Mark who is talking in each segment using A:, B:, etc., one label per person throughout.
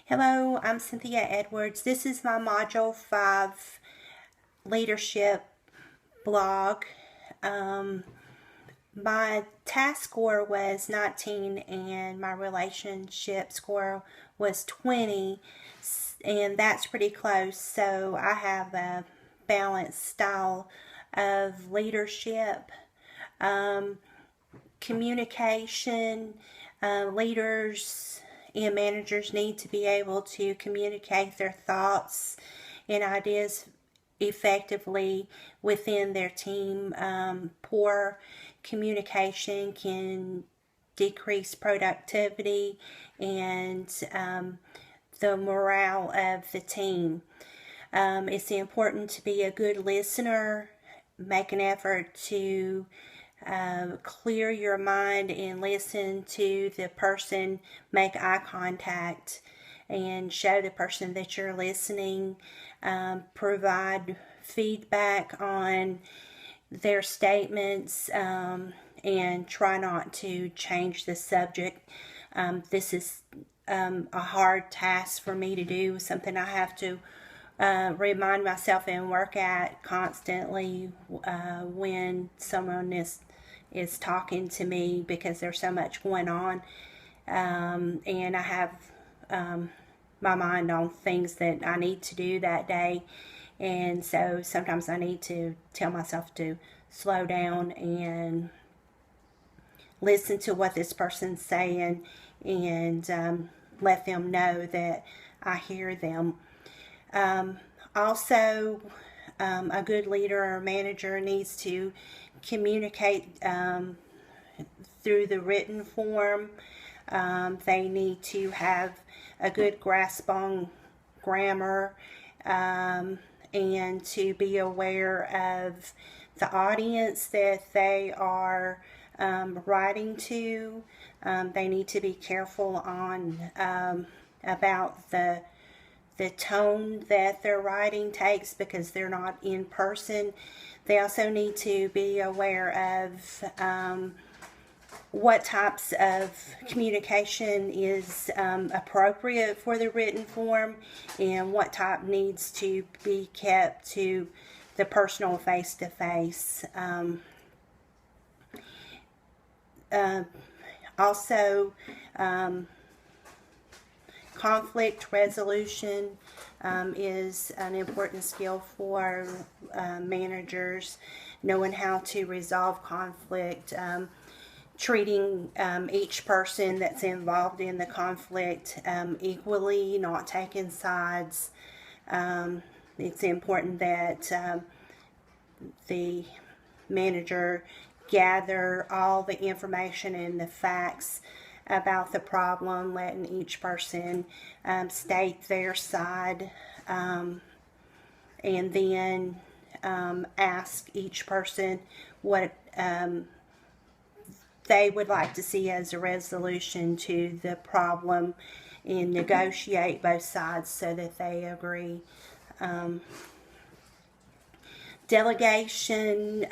A: Hello, I'm Cynthia Edwards. This is my Module 5 leadership blog. My task score was 19 and my relationship score was 20, and that's pretty close. So I have a balanced style of leadership. Communication, leaders and managers need to be able to communicate their thoughts and ideas effectively within their team. Poor communication can decrease productivity and the morale of the team. It's important to be a good listener, make an effort to clear your mind and listen to the person, make eye contact and show the person that you're listening, provide feedback on their statements, and try not to change the subject. This is a hard task for me to do, something I have to remind myself and work at constantly when someone is talking to me, because there's so much going on, and I have my mind on things that I need to do that day, and so sometimes I need to tell myself to slow down and listen to what this person's saying and let them know that I hear them. Also, a good leader or manager needs to communicate through the written form. They need to have a good grasp on grammar and to be aware of the audience that they are writing to. They need to be careful on about the tone that their writing takes, because they're not in person. They also need to be aware of what types of communication is appropriate for the written form and what type needs to be kept to the personal face-to-face. Also, conflict resolution is an important skill for managers, knowing how to resolve conflict, treating each person that's involved in the conflict equally, not taking sides. It's important that the manager gather all the information and the facts about the problem, letting each person state their side, and then ask each person what they would like to see as a resolution to the problem, and negotiate both sides so that they agree. Delegation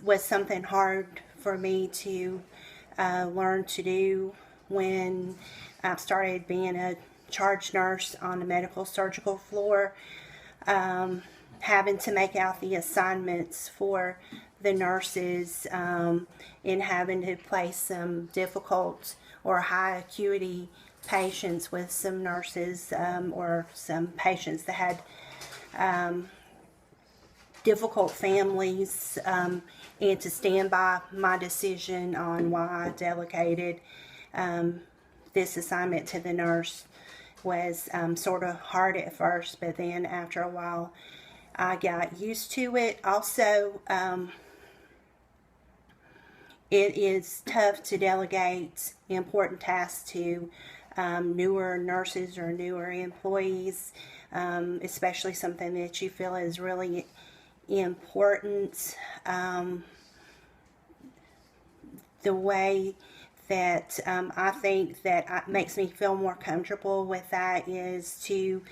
A: was something hard for me to learn to do when I started being a charge nurse on the medical surgical floor, having to make out the assignments for the nurses, and having to place some difficult or high acuity patients with some nurses, or some patients that had difficult families, and to stand by my decision on why I delegated this assignment to the nurse was sort of hard at first, but then after a while I got used to it. Also, it is tough to delegate important tasks to newer nurses or newer employees, especially something that you feel is really important. The way that I think that makes me feel more comfortable with that is to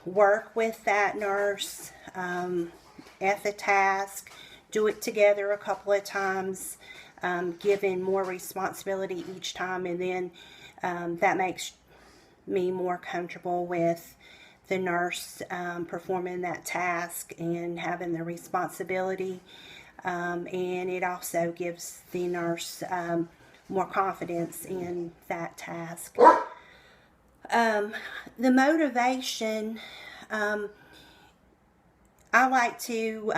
A: work with that nurse at the task, do it together a couple of times, given more responsibility each time, and then that makes me more comfortable with the nurse performing that task and having the responsibility. And it also gives the nurse more confidence in that task. The motivation, I like to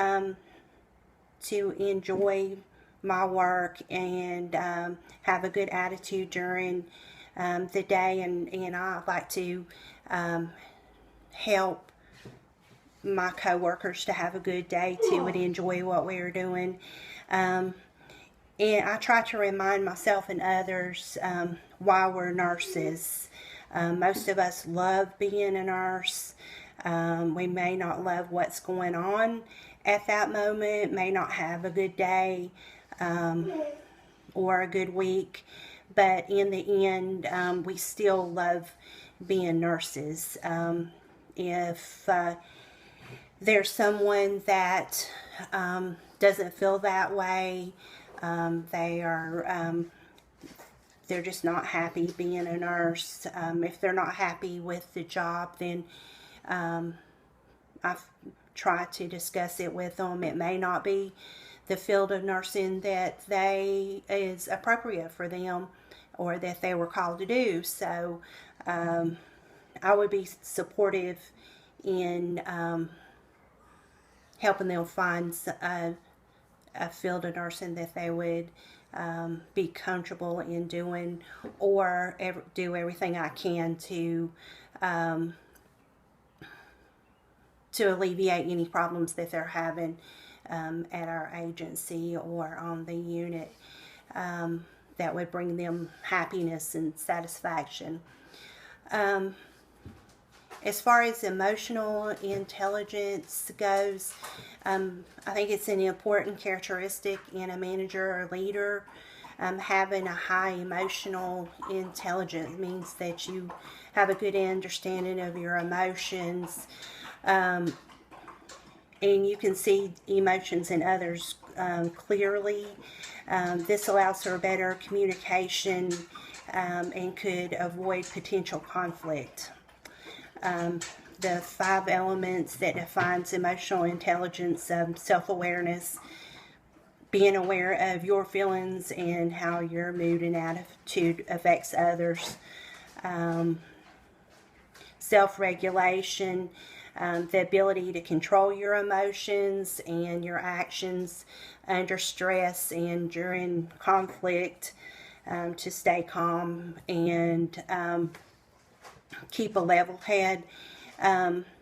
A: enjoy my work and have a good attitude during the day, and I like to help my coworkers to have a good day too and enjoy what we're doing. And I try to remind myself and others why we're nurses. Most of us love being a nurse. We may not love what's going on at that moment, may not have a good day or a good week, but in the end, we still love being nurses. If there's someone that doesn't feel that way, they're just not happy being a nurse. If they're not happy with the job, then I've tried to discuss it with them. It may not be the field of nursing that is appropriate for them or that they were called to do. So I would be supportive in helping them find a field of nursing that they would be comfortable in doing, or do everything I can to alleviate any problems that they're having at our agency or on the unit that would bring them happiness and satisfaction. As far as emotional intelligence goes, I think it's an important characteristic in a manager or leader. Having a high emotional intelligence means that you have a good understanding of your emotions, and you can see emotions in others clearly. This allows for better communication and could avoid potential conflict. The 5 elements that defines emotional intelligence: self-awareness, being aware of your feelings and how your mood and attitude affects others; self-regulation, the ability to control your emotions and your actions under stress and during conflict, to stay calm and keep a level head.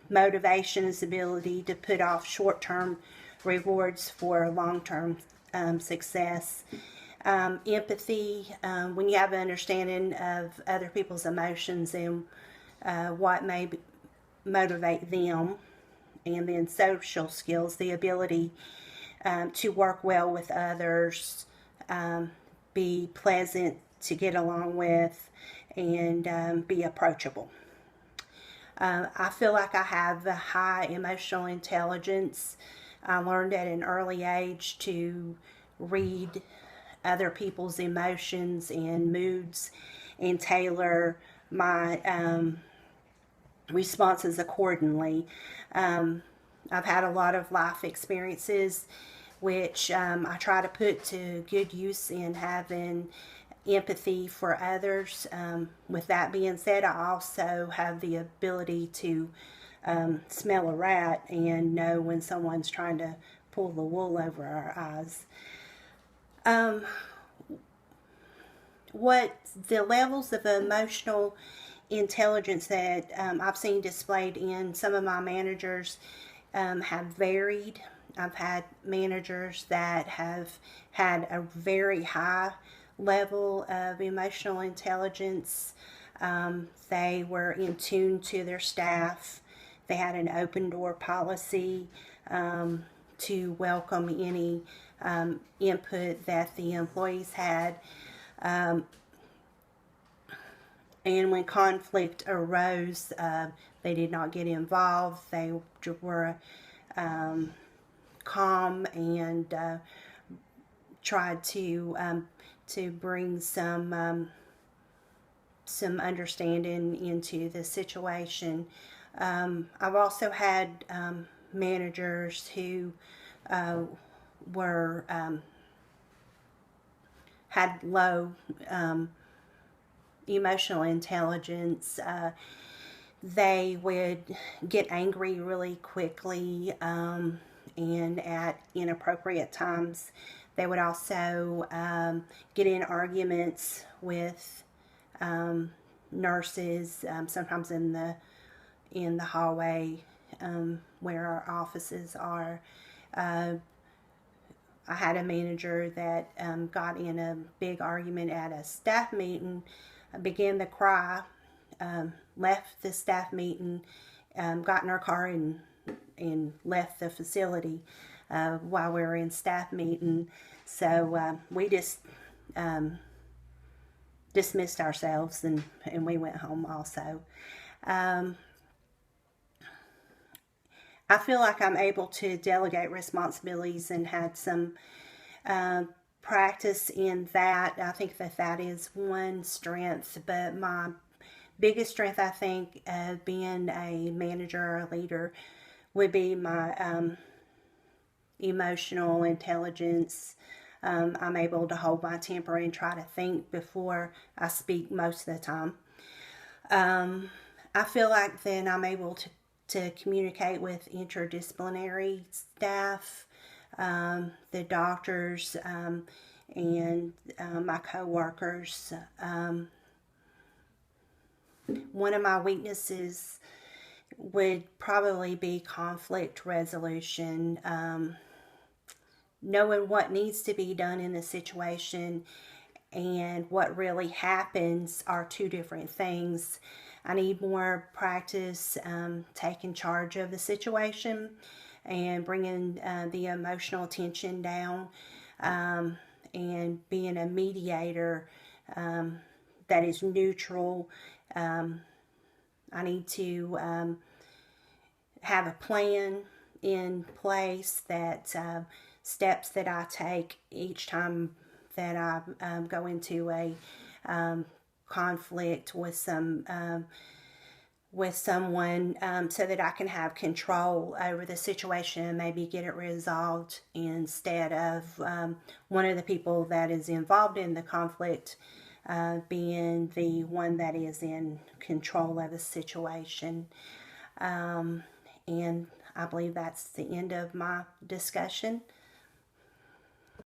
A: Motivation is the ability to put off short-term rewards for long-term success. Empathy, when you have an understanding of other people's emotions and what may motivate them. And then social skills, the ability to work well with others, be pleasant to get along with, and be approachable. I feel like I have a high emotional intelligence. I learned at an early age to read other people's emotions and moods and tailor my responses accordingly. I've had a lot of life experiences which I try to put to good use in having empathy for others. With that being said, I also have the ability to smell a rat and know when someone's trying to pull the wool over our eyes. What the levels of emotional intelligence that I've seen displayed in some of my managers have varied. I've had managers that have had a very high level of emotional intelligence. They were in tune to their staff. They had an open door policy to welcome any input that the employees had. And when conflict arose, they did not get involved. They were calm and tried to bring some some understanding into the situation. I've also had managers who were had low emotional intelligence. They would get angry really quickly, and at inappropriate times. They would also get in arguments with nurses, sometimes in the hallway where our offices are. I had a manager that got in a big argument at a staff meeting, began to cry, left the staff meeting, got in her car and left the facility while we were in staff meeting. So we just dismissed ourselves and we went home also. I feel like I'm able to delegate responsibilities and had some practice in that. I think that is one strength, but my biggest strength, I think, being a manager or a leader would be my emotional intelligence. I'm able to hold my temper and try to think before I speak most of the time. I feel like then I'm able to communicate with interdisciplinary staff, the doctors, and my co-workers. One of my weaknesses would probably be conflict resolution. Knowing what needs to be done in the situation and what really happens are two different things. I need more practice taking charge of the situation and bringing the emotional tension down, and being a mediator that is neutral. I need to have a plan in place, that steps that I take each time that I go into a conflict with someone, so that I can have control over the situation and maybe get it resolved, instead of one of the people that is involved in the conflict being the one that is in control of the situation. And I believe that's the end of my discussion.